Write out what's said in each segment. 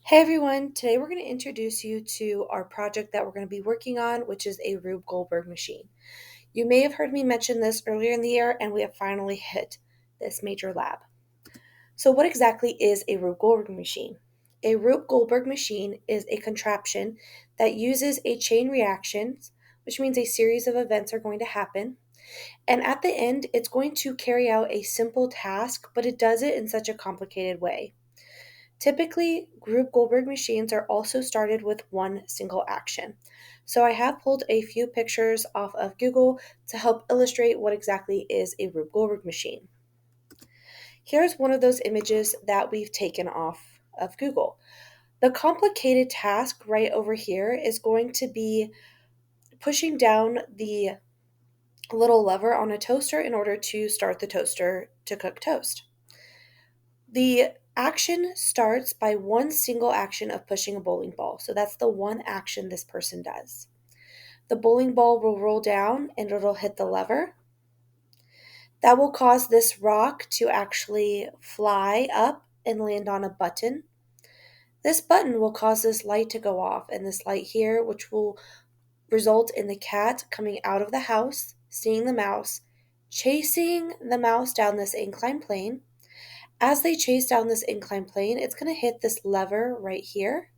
Hey everyone, today we're going to introduce you to our project that we're going to be working on, which is a Rube Goldberg machine. You may have heard me mention this earlier in the year, and we have finally hit this major lab. So, what exactly is a Rube Goldberg machine? A Rube Goldberg machine is a contraption that uses a chain reaction, which means a series of events are going to happen. And at the end, it's going to carry out a simple task, but it does it in such a complicated way. Typically, group Goldberg machines are also started with one single action. So I have pulled a few pictures off of Google to help illustrate what exactly is a Rube Goldberg machine. Here's one of those images that we've taken off of Google. The complicated task right over here is going to be pushing down the little lever on a toaster in order to start the toaster to cook toast. The action starts by one single action of pushing a bowling ball. So that's the one action this person does. The bowling ball will roll down and it'll hit the lever. That will cause this rock to actually fly up and land on a button. This button will cause this light to go off, and this light here, which will result in the cat coming out of the house, seeing the mouse, chasing the mouse down this inclined plane. As they chase down this inclined plane, it's going to hit this lever right here.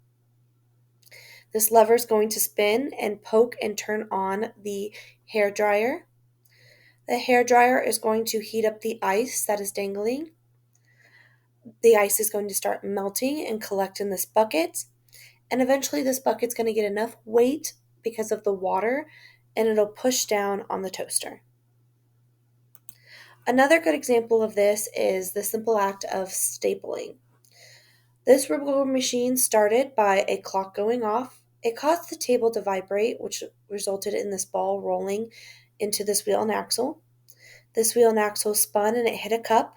This lever is going to spin and poke and turn on the hair dryer. The hair dryer is going to heat up the ice that is dangling. The ice is going to start melting and collect in this bucket. And eventually this bucket's going to get enough weight because of the water, and it'll push down on the toaster. Another good example of this is the simple act of stapling. This Rube machine started by a clock going off. It caused the table to vibrate, which resulted in this ball rolling into this wheel and axle. This wheel and axle spun and it hit a cup.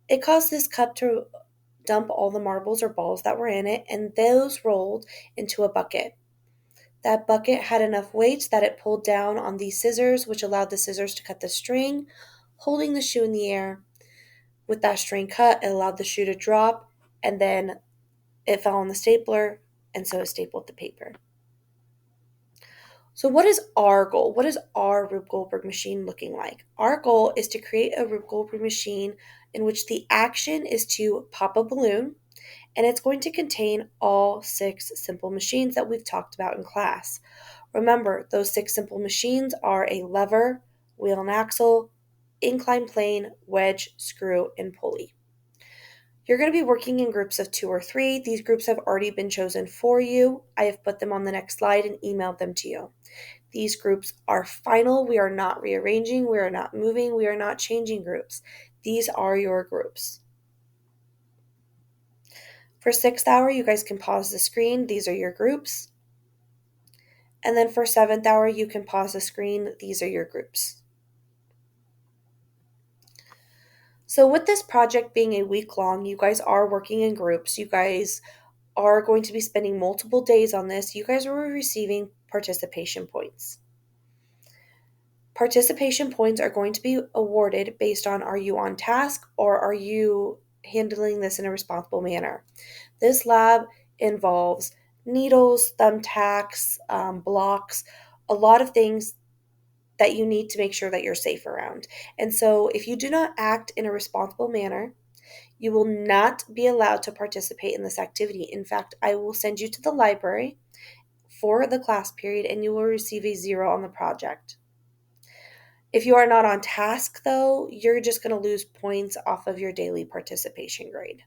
It caused this cup to dump all the marbles or balls that were in it, and those rolled into a bucket. That bucket had enough weight that it pulled down on these scissors, which allowed the scissors to cut the string, holding the shoe in the air. With that string cut, it allowed the shoe to drop, and then it fell on the stapler, and so it stapled the paper. So what is our goal? What is our Rube Goldberg machine looking like? Our goal is to create a Rube Goldberg machine in which the action is to pop a balloon, and it's going to contain all 6 simple machines that we've talked about in class. Remember, those 6 simple machines are a lever, wheel and axle, inclined plane, wedge, screw, and pulley. You're going to be working in groups of 2 or 3. These groups have already been chosen for you. I have put them on the next slide and emailed them to you. These groups are final. We are not rearranging. We are not moving. We are not changing groups. These are your groups. For 6th hour, you guys can pause the screen. These are your groups. And then for 7th hour, you can pause the screen. These are your groups. So with this project being a week long, you guys are working in groups. You guys are going to be spending multiple days on this. You guys are receiving participation points. Participation points are going to be awarded based on, are you on task or are you handling this in a responsible manner? This lab involves needles, thumbtacks, blocks, a lot of things that you need to make sure that you're safe around. And so if you do not act in a responsible manner, you will not be allowed to participate in this activity. In fact, I will send you to the library for the class period and you will receive a 0 on the project. If you are not on task, though, you're just going to lose points off of your daily participation grade.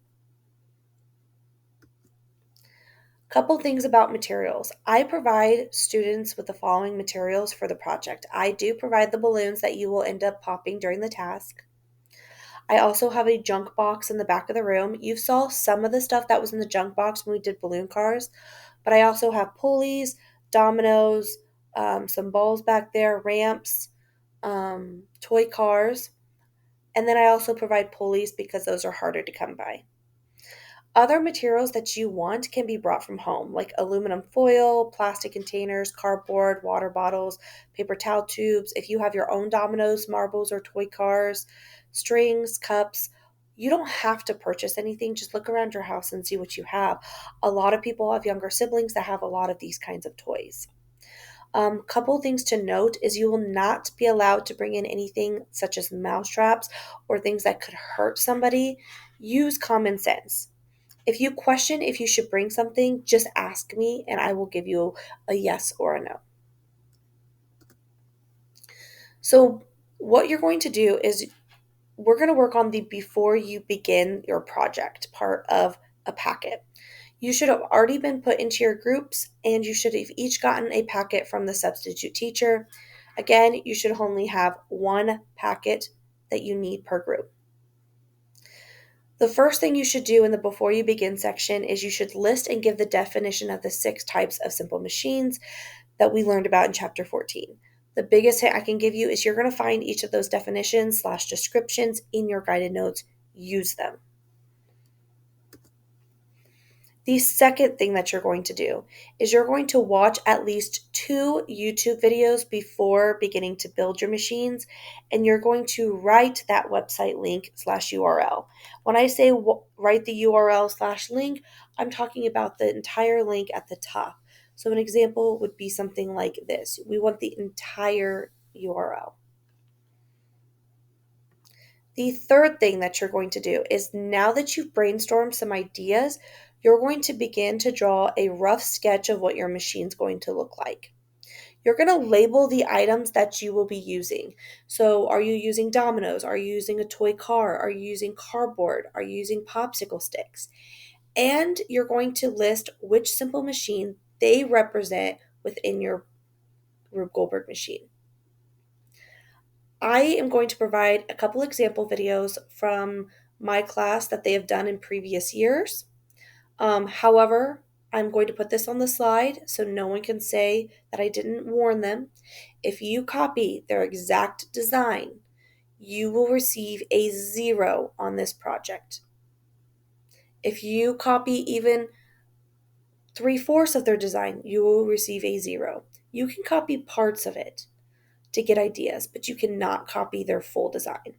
Couple things about materials. I provide students with the following materials for the project. I do provide the balloons that you will end up popping during the task. I also have a junk box in the back of the room. You saw some of the stuff that was in the junk box when we did balloon cars, but I also have pulleys, dominoes, some balls back there, ramps, toy cars, and then I also provide pulleys because those are harder to come by. Other materials that you want can be brought from home, like aluminum foil, plastic containers, cardboard, water bottles, paper towel tubes. If you have your own dominoes, marbles, or toy cars, strings, cups, You don't have to purchase anything. Just look around your house and see what you have. A lot of people have younger siblings that have a lot of these kinds of toys. Couple things to note is you will not be allowed to bring in anything such as mouse traps or things that could hurt somebody. Use common sense. If you question if you should bring something, just ask me and I will give you a yes or a no. So what you're going to do is we're going to work on the before you begin your project part of a packet. You should have already been put into your groups and you should have each gotten a packet from the substitute teacher. Again, you should only have one packet that you need per group. The first thing you should do in the before you begin section is you should list and give the definition of the 6 types of simple machines that we learned about in chapter 14. The biggest hint I can give you is you're going to find each of those definitions / descriptions in your guided notes. Use them. The second thing that you're going to do is you're going to watch at least 2 YouTube videos before beginning to build your machines, and you're going to write that website link / URL. When I say write the URL / link, I'm talking about the entire link at the top. So an example would be something like this. We want the entire URL. The third thing that you're going to do is now that you've brainstormed some ideas, you're going to begin to draw a rough sketch of what your machine's going to look like. You're going to label the items that you will be using. So are you using dominoes? Are you using a toy car? Are you using cardboard? Are you using popsicle sticks? And you're going to list which simple machine they represent within your Rube Goldberg machine. I am going to provide a couple example videos from my class that they have done in previous years. However, I'm going to put this on the slide so no one can say that I didn't warn them. If you copy their exact design, you will receive a 0 on this project. If you copy even 3/4 of their design, you will receive a 0. You can copy parts of it to get ideas, but you cannot copy their full design.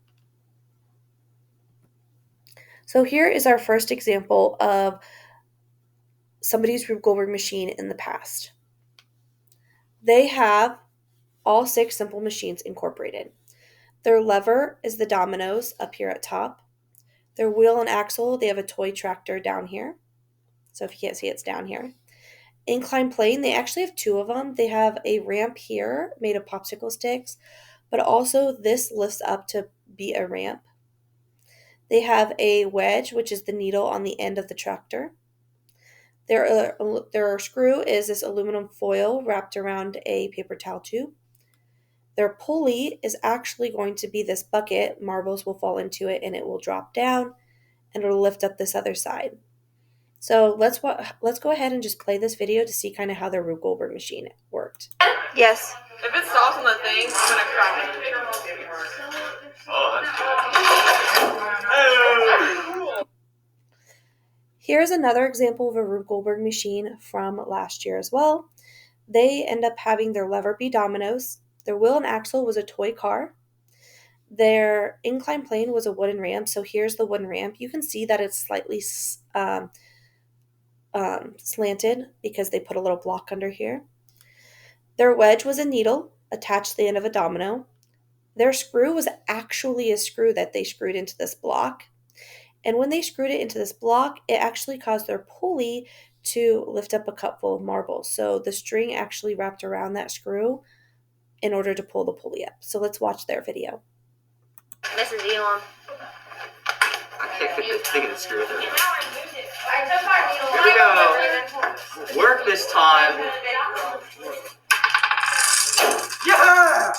So here is our first example of somebody's Rube Goldberg machine in the past. They have all 6 simple machines incorporated. Their lever is the dominoes up here at top. Their wheel and axle, they have a toy tractor down here. So if you can't see, it's down here. Incline plane, they actually have 2 of them. They have a ramp here made of popsicle sticks, but also this lifts up to be a ramp. They have a wedge, which is the needle on the end of the tractor. Their screw is this aluminum foil wrapped around a paper towel tube. Their pulley is actually going to be this bucket. Marbles will fall into it and it will drop down and it'll lift up this other side. So let's go ahead and just play this video to see kind of how their Rube Goldberg machine worked. Yes. If it stops on the thing, it's gonna crack it. Oh, that's cool. Here's another example of a Rube Goldberg machine from last year as well. They end up having their lever be dominoes. Their wheel and axle was a toy car. Their incline plane was a wooden ramp. So here's the wooden ramp. You can see that it's slightly slanted because they put a little block under here. Their wedge was a needle attached to the end of a domino. Their screw was actually a screw that they screwed into this block. And when they screwed it into this block, it actually caused their pulley to lift up a cup full of marbles. So the string actually wrapped around that screw in order to pull the pulley up. So let's watch their video. This is Elon. I can't fit this thing in the screw. Here we go. Work this time. Yeah!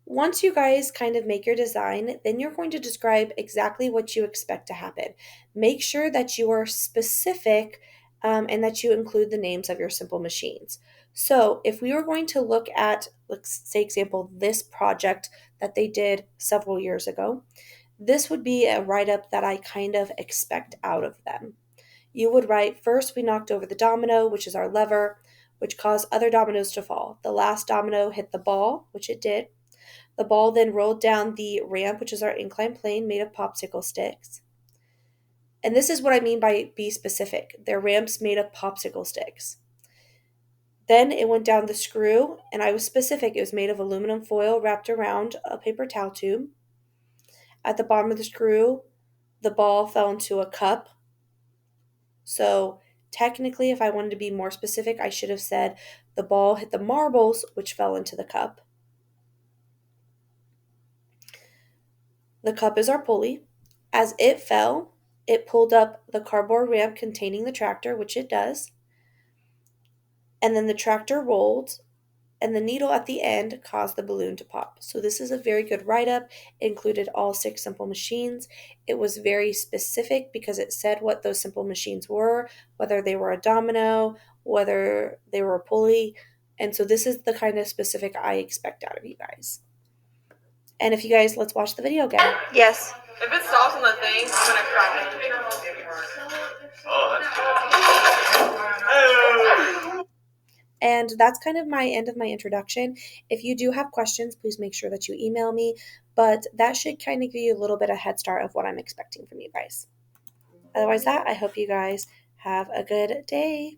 Once you guys kind of make your design, then you're going to describe exactly what you expect to happen. Make sure that you are specific and that you include the names of your simple machines. So if we were going to look at, let's say example, this project that they did several years ago, this would be a write-up that I kind of expect out of them. You would write, first we knocked over the domino, which is our lever, which caused other dominoes to fall. The last domino hit the ball, which it did. The ball then rolled down the ramp, which is our inclined plane made of popsicle sticks. And this is what I mean by be specific. They're ramps made of popsicle sticks. Then it went down the screw, and I was specific. It was made of aluminum foil wrapped around a paper towel tube. At the bottom of the screw, the ball fell into a cup. So technically, if I wanted to be more specific, I should have said the ball hit the marbles, which fell into the cup. The cup is our pulley. As it fell, it pulled up the cardboard ramp containing the tractor, which it does. And then the tractor rolled, and the needle at the end caused the balloon to pop. So this is a very good write-up. It included all 6 simple machines. It was very specific because it said what those simple machines were, whether they were a domino, whether they were a pulley. And so this is the kind of specific I expect out of you guys. And if you guys, let's watch the video again. Yes. If it stops on the thing, I'm gonna cry. Oh, that's And that's kind of my end of my introduction. If you do have questions, please make sure that you email me. But that should kind of give you a little bit of head start of what I'm expecting from you guys. Otherwise, I hope you guys have a good day.